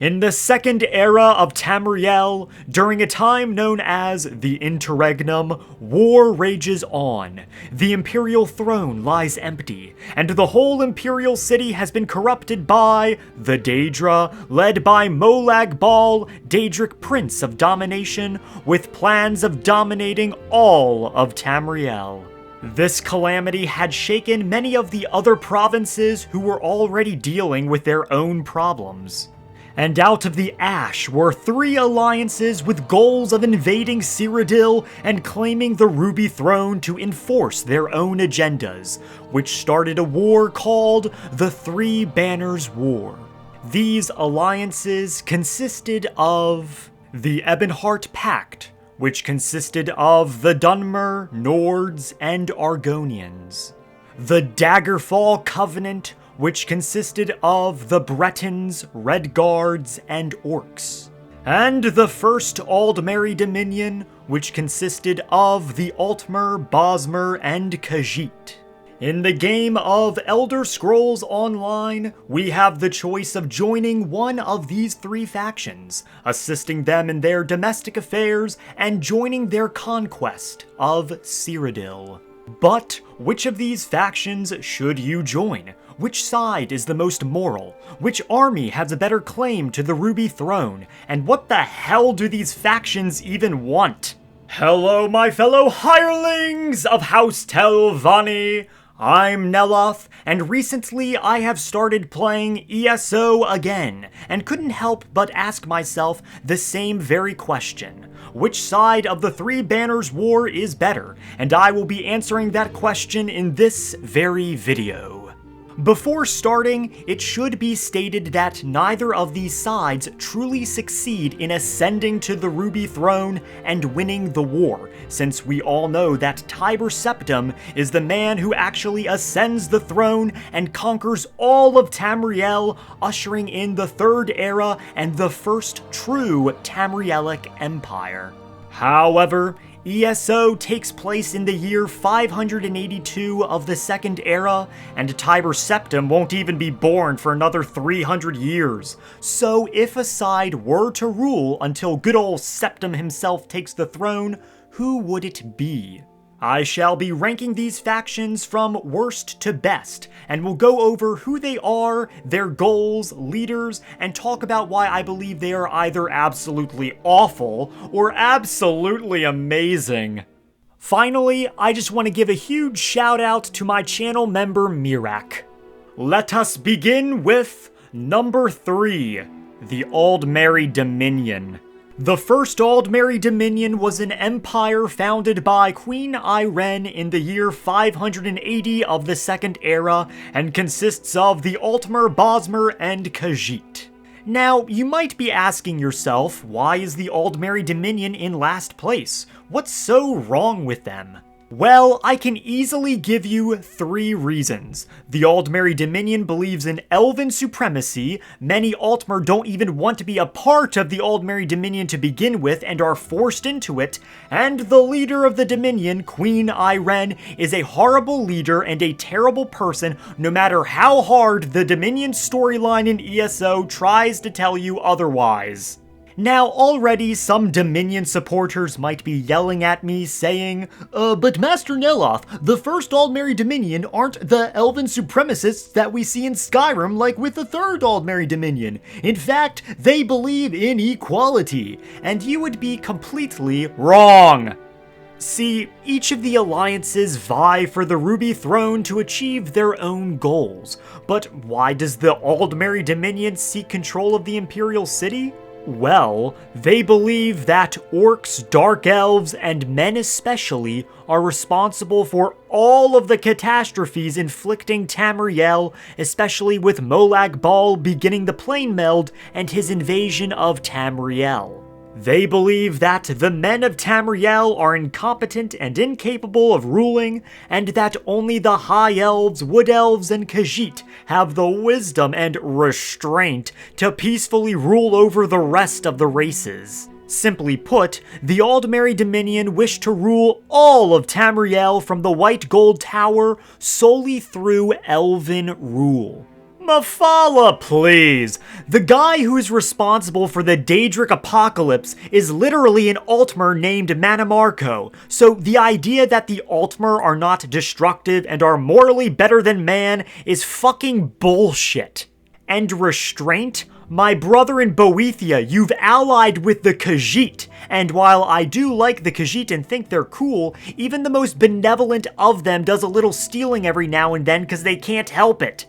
In the Second Era of Tamriel, during a time known as the Interregnum, war rages on. The Imperial throne lies empty, and the whole Imperial city has been corrupted by the Daedra, led by Molag Bal, Daedric Prince of Domination, with plans of dominating all of Tamriel. This calamity had shaken many of the other provinces who were already dealing with their own problems. And out of the ash were 3 alliances with goals of invading Cyrodiil and claiming the Ruby Throne to enforce their own agendas, which started a war called the Three Banners War. These alliances consisted of the Ebonheart Pact, which consisted of the Dunmer, Nords, and Argonians. The Daggerfall Covenant, which consisted of the Bretons, Redguards, and Orcs. And the First Aldmeri Dominion, which consisted of the Altmer, Bosmer, and Khajiit. In the game of Elder Scrolls Online, we have the choice of joining one of these 3 factions, assisting them in their domestic affairs, and joining their conquest of Cyrodiil. But which of these factions should you join? Which side is the most moral? Which army has a better claim to the Ruby Throne? And what the hell do these factions even want? Hello, my fellow hirelings of House Telvanni! I'm Neloth, and recently I have started playing ESO again, and couldn't help but ask myself the same very question. Which side of the Three Banners War is better? And I will be answering that question in this very video. Before starting, it should be stated that neither of these sides truly succeed in ascending to the Ruby Throne and winning the war, since we all know that Tiber Septim is the man who actually ascends the throne and conquers all of Tamriel, ushering in the Third Era and the first true Tamrielic Empire. However, ESO takes place in the year 582 of the Second Era, and Tiber Septim won't even be born for another 300 years. So if a side were to rule until good old Septim himself takes the throne, who would it be? I shall be ranking these factions from worst to best, and will go over who they are, their goals, leaders, and talk about why I believe they are either absolutely awful or absolutely amazing. Finally, I just want to give a huge shout out to my channel member Mirak. Let us begin with number 3, the Aldmeri Dominion. The first Aldmeri Dominion was an empire founded by Queen Irene in the year 580 of the Second Era, and consists of the Altmer, Bosmer, and Khajiit. Now, you might be asking yourself, why is the Aldmeri Dominion in last place? What's so wrong with them? Well, I can easily give you 3 reasons. The Aldmeri Dominion believes in elven supremacy, many Altmer don't even want to be a part of the Aldmeri Dominion to begin with and are forced into it, and the leader of the Dominion, Queen Irene, is a horrible leader and a terrible person no matter how hard the Dominion storyline in ESO tries to tell you otherwise. Now, already some Dominion supporters might be yelling at me saying, but Master Neloth, the first Aldmeri Dominion aren't the elven supremacists that we see in Skyrim like with the third Aldmeri Dominion. In fact, they believe in equality, and you would be completely wrong. See, each of the alliances vie for the Ruby Throne to achieve their own goals, but why does the Aldmeri Dominion seek control of the Imperial City? Well, they believe that orcs, dark elves, and men especially are responsible for all of the catastrophes inflicting Tamriel, especially with Molag Bal beginning the Plane Meld and his invasion of Tamriel. They believe that the men of Tamriel are incompetent and incapable of ruling, and that only the High Elves, Wood Elves, and Khajiit have the wisdom and restraint to peacefully rule over the rest of the races. Simply put, the Aldmeri Dominion wish to rule all of Tamriel from the White Gold Tower solely through elven rule. Mafala, please! The guy who's responsible for the Daedric apocalypse is literally an Altmer named Manamarco, so the idea that the Altmer are not destructive and are morally better than man is fucking bullshit. And restraint? My brother in Boethia, you've allied with the Khajiit, and while I do like the Khajiit and think they're cool, even the most benevolent of them does a little stealing every now and then because they can't help it.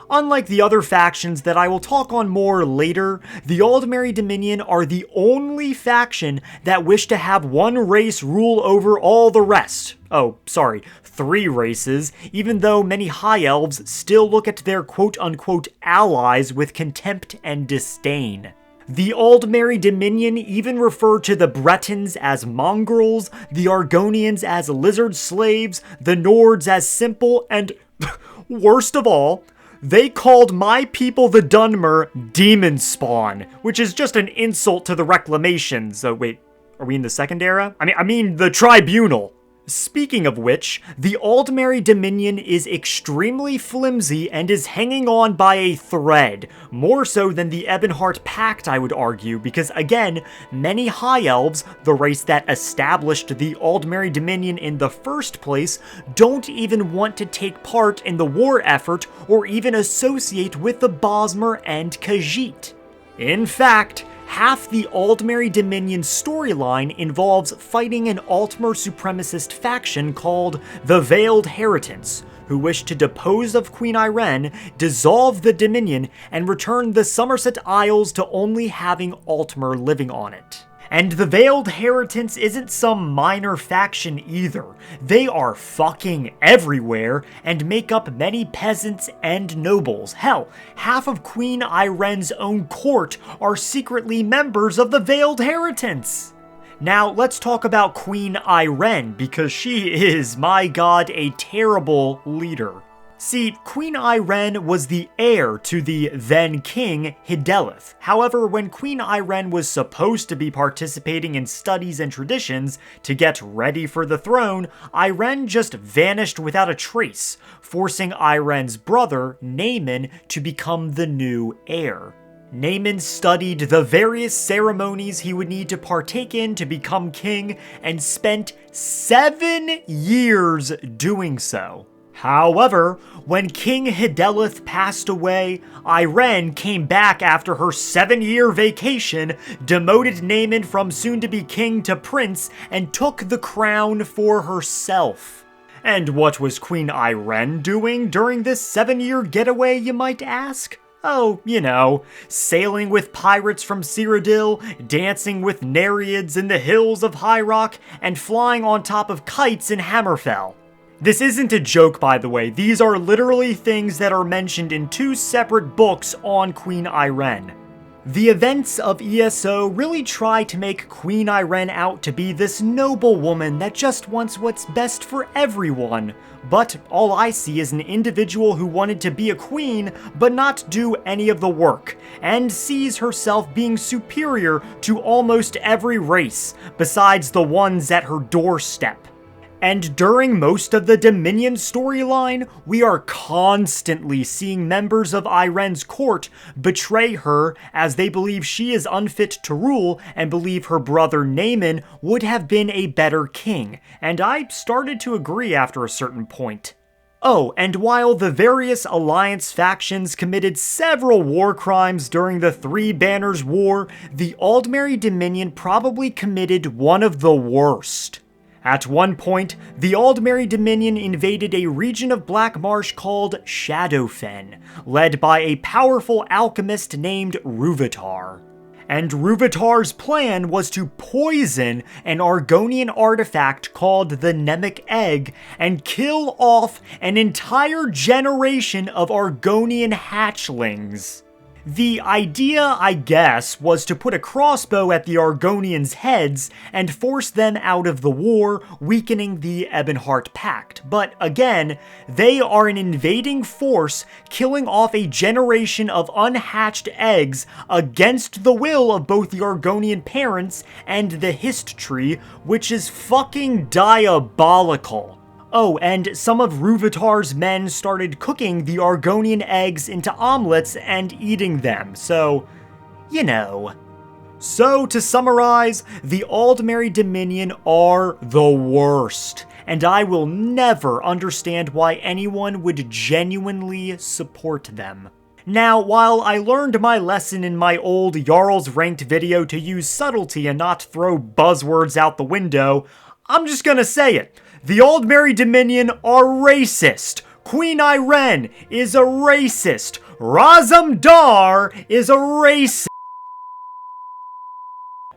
Unlike the other factions that I will talk on more later, the Aldmeri Dominion are the only faction that wish to have one race rule over all the rest. Oh, sorry, 3 races, even though many High Elves still look at their quote-unquote allies with contempt and disdain. The Aldmeri Dominion even refer to the Bretons as mongrels, the Argonians as lizard slaves, the Nords as simple, and worst of all, they called my people the Dunmer demon spawn, which is just an insult to the reclamations. Oh wait, are we in the Second Era? I mean the Tribunal. Speaking of which, the Aldmeri Dominion is extremely flimsy and is hanging on by a thread, more so than the Ebonheart Pact, I would argue, because again, many High Elves, the race that established the Aldmeri Dominion in the first place, don't even want to take part in the war effort or even associate with the Bosmer and Khajiit. In fact, half the Aldmeri Dominion storyline involves fighting an Altmer supremacist faction called the Veiled Heritance, who wish to depose of Queen Ayrenn, dissolve the Dominion, and return the Somerset Isles to only having Altmer living on it. And the Veiled Heritance isn't some minor faction either. They are fucking everywhere and make up many peasants and nobles. Hell, half of Queen Ayrenn's own court are secretly members of the Veiled Heritance. Now, let's talk about Queen Ayrenn, because she is, my god, a terrible leader. See, Queen Ayrenn was the heir to the then-king Hydeleth. However, when Queen Ayrenn was supposed to be participating in studies and traditions to get ready for the throne, Ayrenn just vanished without a trace, forcing Ayrenn's brother, Naaman, to become the new heir. Naaman studied the various ceremonies he would need to partake in to become king, and spent 7 years doing so. However, when King Hydeleth passed away, Ayrenn came back after her 7-year vacation, demoted Naaman from soon-to-be king to prince, and took the crown for herself. And what was Queen Ayrenn doing during this 7-year getaway, you might ask? Oh, you know, sailing with pirates from Cyrodiil, dancing with Nereids in the hills of High Rock, and flying on top of kites in Hammerfell. This isn't a joke, by the way. These are literally things that are mentioned in 2 separate books on Queen Ayrenn. The events of ESO really try to make Queen Ayrenn out to be this noble woman that just wants what's best for everyone. But all I see is an individual who wanted to be a queen, but not do any of the work, and sees herself being superior to almost every race, besides the ones at her doorstep. And during most of the Dominion storyline, we are constantly seeing members of Ayrenn's court betray her as they believe she is unfit to rule and believe her brother Naaman would have been a better king, and I started to agree after a certain point. Oh, and while the various Alliance factions committed several war crimes during the Three Banners War, the Aldmeri Dominion probably committed one of the worst. At one point, the Aldmeri Dominion invaded a region of Black Marsh called Shadowfen, led by a powerful alchemist named Rúvitar. And Rúvitar's plan was to poison an Argonian artifact called the Nemic Egg and kill off an entire generation of Argonian hatchlings. The idea, I guess, was to put a crossbow at the Argonians' heads and force them out of the war, weakening the Ebonheart Pact. But again, they are an invading force, killing off a generation of unhatched eggs against the will of both the Argonian parents and the Hist tree, which is fucking diabolical. Oh, and some of Rúvitar's men started cooking the Argonian eggs into omelets and eating them, so, you know. So, to summarize, the Aldmeri Dominion are the worst, and I will never understand why anyone would genuinely support them. Now, while I learned my lesson in my old Jarl's Ranked video to use subtlety and not throw buzzwords out the window, I'm just gonna say it. The Aldmeri Dominion are racist. Queen Irene is a racist. Razum-dar is a racist.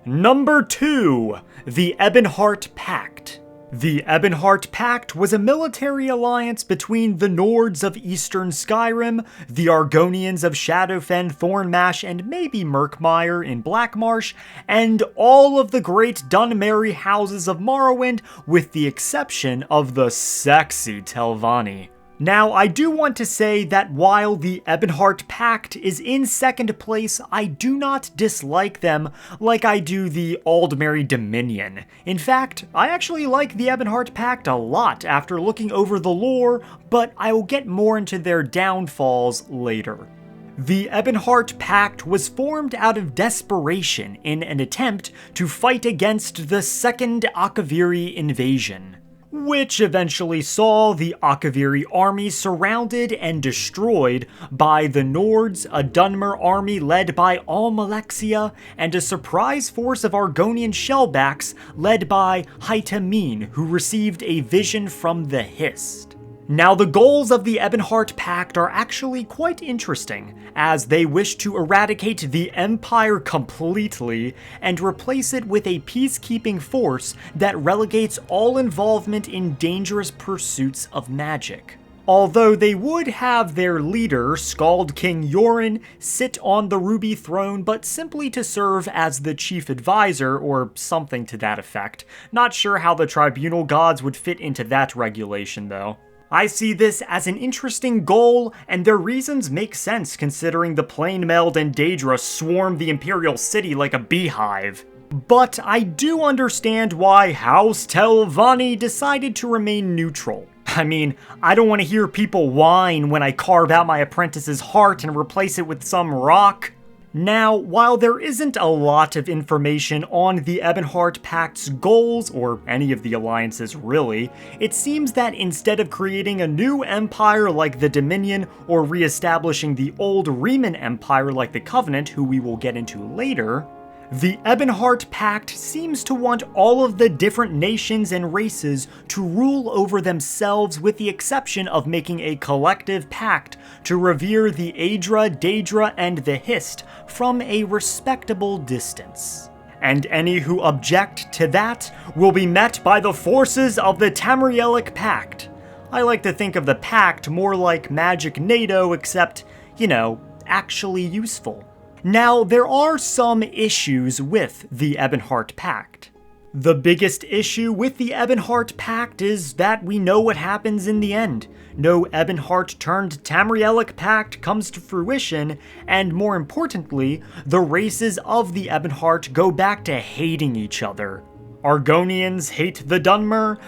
Number 2. The Ebonheart Pact. The Ebonheart Pact was a military alliance between the Nords of Eastern Skyrim, the Argonians of Shadowfen, Thornmash, and maybe Murkmire in Blackmarsh, and all of the great Dunmerry houses of Morrowind, with the exception of the sexy Telvanni. Now, I do want to say that while the Ebonheart Pact is in second place, I do not dislike them like I do the Aldmeri Dominion. In fact, I actually like the Ebonheart Pact a lot after looking over the lore, but I will get more into their downfalls later. The Ebonheart Pact was formed out of desperation in an attempt to fight against the Second Akaviri invasion, which eventually saw the Akaviri army surrounded and destroyed by the Nords, a Dunmer army led by Almalexia, and a surprise force of Argonian shellbacks led by Hytamin, who received a vision from the Hist. Now, the goals of the Ebonheart Pact are actually quite interesting, as they wish to eradicate the Empire completely and replace it with a peacekeeping force that relegates all involvement in dangerous pursuits of magic. Although they would have their leader, Skald-King Yorin, sit on the Ruby Throne, but simply to serve as the chief advisor, or something to that effect. Not sure how the Tribunal gods would fit into that regulation, though. I see this as an interesting goal, and their reasons make sense considering the Plainmeld and Daedra swarm the Imperial City like a beehive. But I do understand why House Telvanni decided to remain neutral. I mean, I don't want to hear people whine when I carve out my apprentice's heart and replace it with some rock. Now, while there isn't a lot of information on the Ebonheart Pact's goals, or any of the alliances really, it seems that instead of creating a new empire like the Dominion, or re-establishing the old Riemann Empire like the Covenant, who we will get into later, the Ebonheart Pact seems to want all of the different nations and races to rule over themselves, with the exception of making a collective pact to revere the Aedra, Daedra, and the Hist from a respectable distance. And any who object to that will be met by the forces of the Tamrielic Pact. I like to think of the Pact more like Magic NATO, except, you know, actually useful. Now, there are some issues with the Ebonheart Pact. The biggest issue with the Ebonheart Pact is that we know what happens in the end. No Ebonheart turned Tamrielic Pact comes to fruition, and more importantly, the races of the Ebonheart go back to hating each other. Argonians hate the Dunmer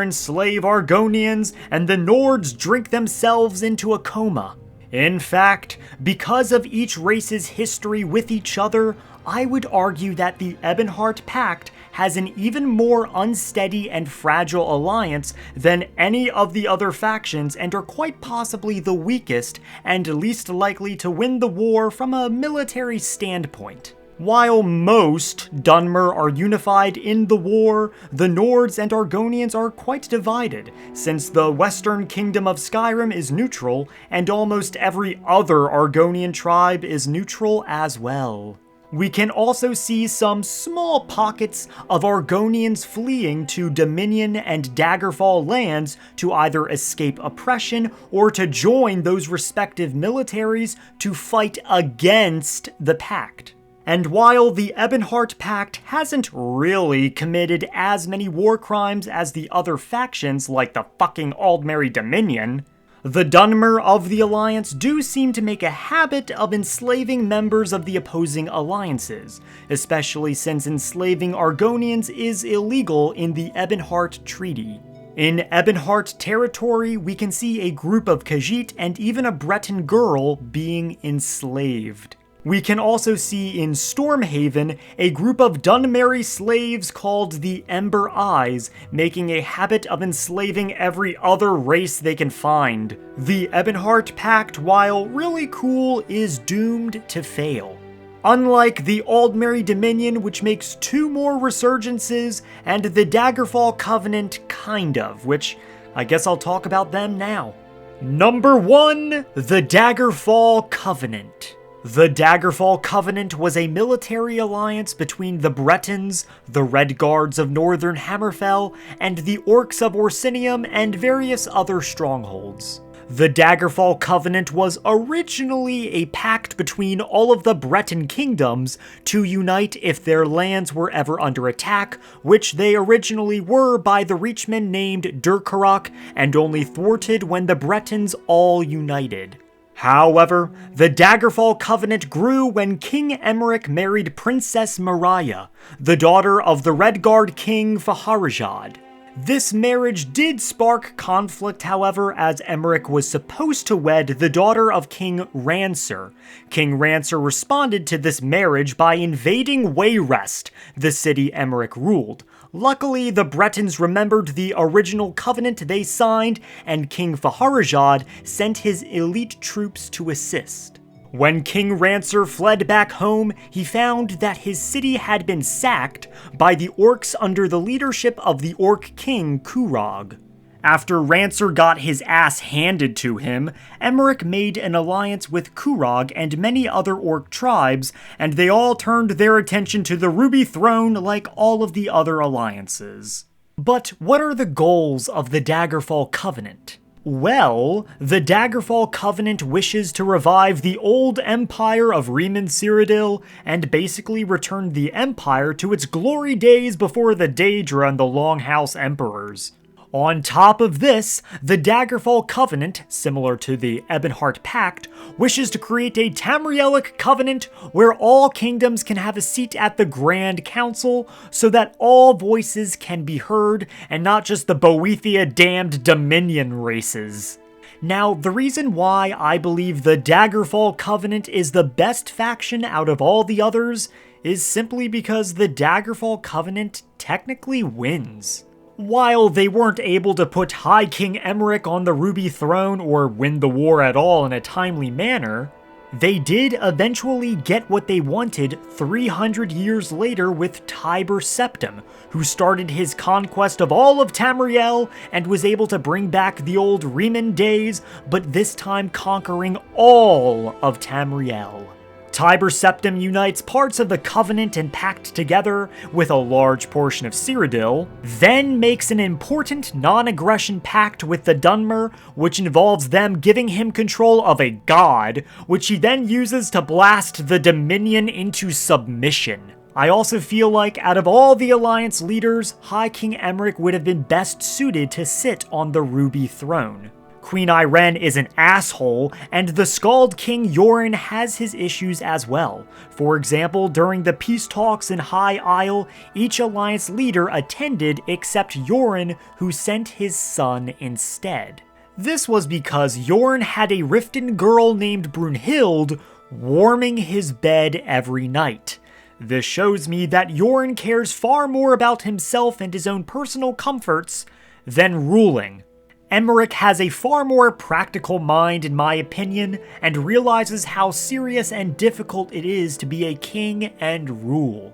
enslave Argonians, and the Nords drink themselves into a coma. In fact, because of each race's history with each other, I would argue that the Ebonheart Pact has an even more unsteady and fragile alliance than any of the other factions, and are quite possibly the weakest and least likely to win the war from a military standpoint. While most Dunmer are unified in the war, the Nords and Argonians are quite divided, since the Western Kingdom of Skyrim is neutral, and almost every other Argonian tribe is neutral as well. We can also see some small pockets of Argonians fleeing to Dominion and Daggerfall lands to either escape oppression or to join those respective militaries to fight against the Pact. And while the Ebonheart Pact hasn't really committed as many war crimes as the other factions like the fucking Aldmeri Dominion, the Dunmer of the Alliance do seem to make a habit of enslaving members of the opposing alliances, especially since enslaving Argonians is illegal in the Ebonheart Treaty. In Ebonheart territory, we can see a group of Khajiit and even a Breton girl being enslaved. We can also see in Stormhaven a group of Dunmerry slaves called the Ember Eyes, making a habit of enslaving every other race they can find. The Ebonheart Pact, while really cool, is doomed to fail. Unlike the Aldmeri Dominion, which makes 2 more resurgences, and the Daggerfall Covenant, kind of, which I guess I'll talk about them now. Number 1, the Daggerfall Covenant. The Daggerfall Covenant was a military alliance between the Bretons, the Red Guards of Northern Hammerfell, and the Orcs of Orsinium and various other strongholds. The Daggerfall Covenant was originally a pact between all of the Breton kingdoms to unite if their lands were ever under attack, which they originally were by the Reachmen named Durkarok, and only thwarted when the Bretons all united. However, the Daggerfall Covenant grew when King Emeric married Princess Mariah, the daughter of the Redguard King Faharajad. This marriage did spark conflict, however, as Emeric was supposed to wed the daughter of King Rancer. King Rancer responded to this marriage by invading Wayrest, the city Emeric ruled. Luckily, the Bretons remembered the original covenant they signed, and King Faharajad sent his elite troops to assist. When King Rancer fled back home, he found that his city had been sacked by the orcs under the leadership of the Orc King Kurog. After Rancer got his ass handed to him, Emeric made an alliance with Kurog and many other orc tribes, and they all turned their attention to the Ruby Throne like all of the other alliances. But what are the goals of the Daggerfall Covenant? Well, the Daggerfall Covenant wishes to revive the old empire of Riemann Cyrodiil and basically return the empire to its glory days before the Daedra and the Longhouse Emperors. On top of this, the Daggerfall Covenant, similar to the Ebonheart Pact, wishes to create a Tamrielic covenant where all kingdoms can have a seat at the Grand Council so that all voices can be heard and not just the Boethia-damned Dominion races. Now, the reason why I believe the Daggerfall Covenant is the best faction out of all the others is simply because the Daggerfall Covenant technically wins. While they weren't able to put High King Emeric on the Ruby Throne or win the war at all in a timely manner, they did eventually get what they wanted 300 years later with Tiber Septim, who started his conquest of all of Tamriel and was able to bring back the old Riemann days, but this time conquering all of Tamriel. Tiber Septim unites parts of the Covenant and Pact together with a large portion of Cyrodiil, then makes an important non-aggression pact with the Dunmer, which involves them giving him control of a god, which he then uses to blast the Dominion into submission. I also feel like out of all the Alliance leaders, High King Emeric would have been best suited to sit on the Ruby Throne. Queen Irene is an asshole, and the Skald-King Yoren has his issues as well. For example, during the peace talks in High Isle, each alliance leader attended except Yoren, who sent his son instead. This was because Yoren had a Riften girl named Brunhild warming his bed every night. This shows me that Yoren cares far more about himself and his own personal comforts than ruling. Emeric has a far more practical mind in my opinion, and realizes how serious and difficult it is to be a king and rule.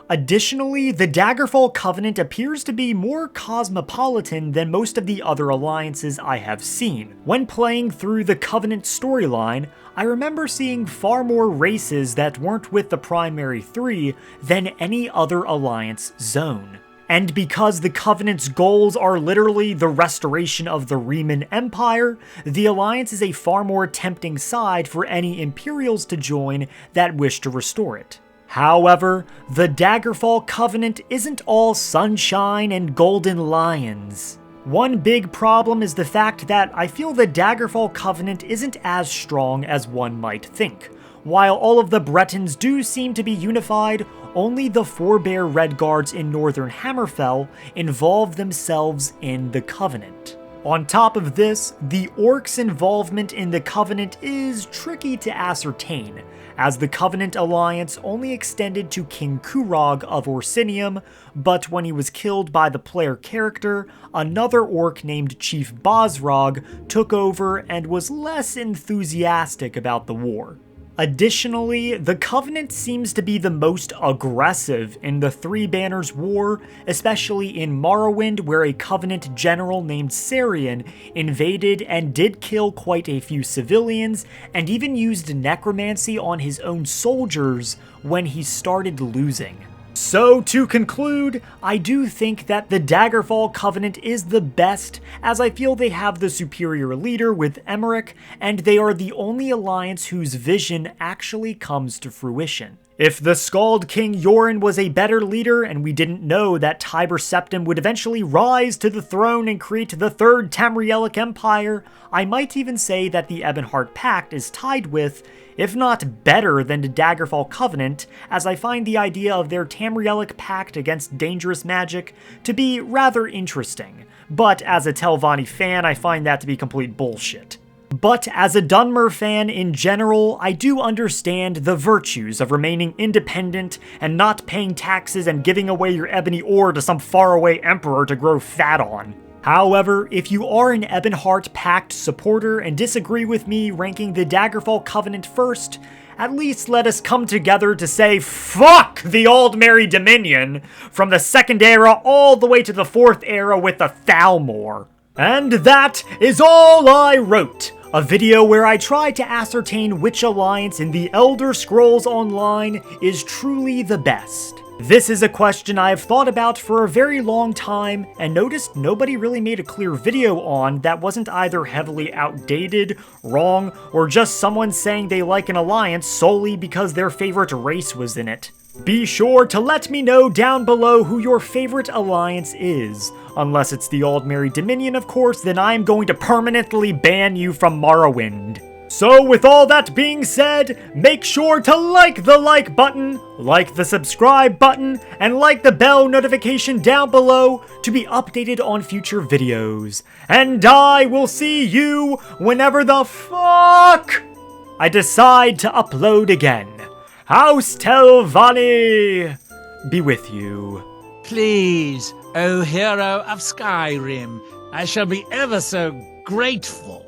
Additionally, the Daggerfall Covenant appears to be more cosmopolitan than most of the other alliances I have seen. When playing through the Covenant storyline, I remember seeing far more races that weren't with the primary 3 than any other alliance zone. And because the Covenant's goals are literally the restoration of the Riemann Empire, the Alliance is a far more tempting side for any Imperials to join that wish to restore it. However, the Daggerfall Covenant isn't all sunshine and golden lions. One big problem is the fact that I feel the Daggerfall Covenant isn't as strong as one might think. while all of the Bretons do seem to be unified, only the forebear Red Guards in northern Hammerfell involve themselves in the Covenant. On top of this, the Orcs' involvement in the Covenant is tricky to ascertain, as the Covenant alliance only extended to King Kurog of Orsinium, but when he was killed by the player character, another Orc named Chief Bosrog took over and was less enthusiastic about the war. Additionally, the Covenant seems to be the most aggressive in the Three Banners War, especially in Morrowind, where a Covenant general named Sarian invaded and did kill quite a few civilians, and even used necromancy on his own soldiers when he started losing. So, to conclude, I do think that the Daggerfall Covenant is the best, as I feel they have the superior leader with Emmerich, and they are the only alliance whose vision actually comes to fruition. If the Skald-King Yoren was a better leader, and we didn't know that Tiber Septim would eventually rise to the throne and create the Third Tamrielic Empire, I might even say that the Ebonheart Pact is tied with, if not better than the Daggerfall Covenant, as I find the idea of their Tamrielic Pact against dangerous magic to be rather interesting. But as a Telvanni fan, I find that to be complete bullshit. But as a Dunmer fan in general, I do understand the virtues of remaining independent and not paying taxes and giving away your ebony ore to some faraway emperor to grow fat on. However, if you are an Ebonheart Pact supporter and disagree with me ranking the Daggerfall Covenant first, at least let us come together to say fuck the Aldmeri Dominion from the Second Era all the way to the Fourth Era with the Thalmor. And that is all I wrote. A video where I try to ascertain which alliance in the Elder Scrolls Online is truly the best. This is a question I have thought about for a very long time, and noticed nobody really made a clear video on that wasn't either heavily outdated, wrong, or just someone saying they like an alliance solely because their favorite race was in it. Be sure to let me know down below who your favorite alliance is. Unless it's the Aldmeri Dominion, of course, then I'm going to permanently ban you from Morrowind. So with all that being said, make sure to like the like button, like the subscribe button, and like the bell notification down below to be updated on future videos. And I will see you whenever the fuck I decide to upload again. House Telvanni be with you. Please, O hero of Skyrim, I shall be ever so grateful.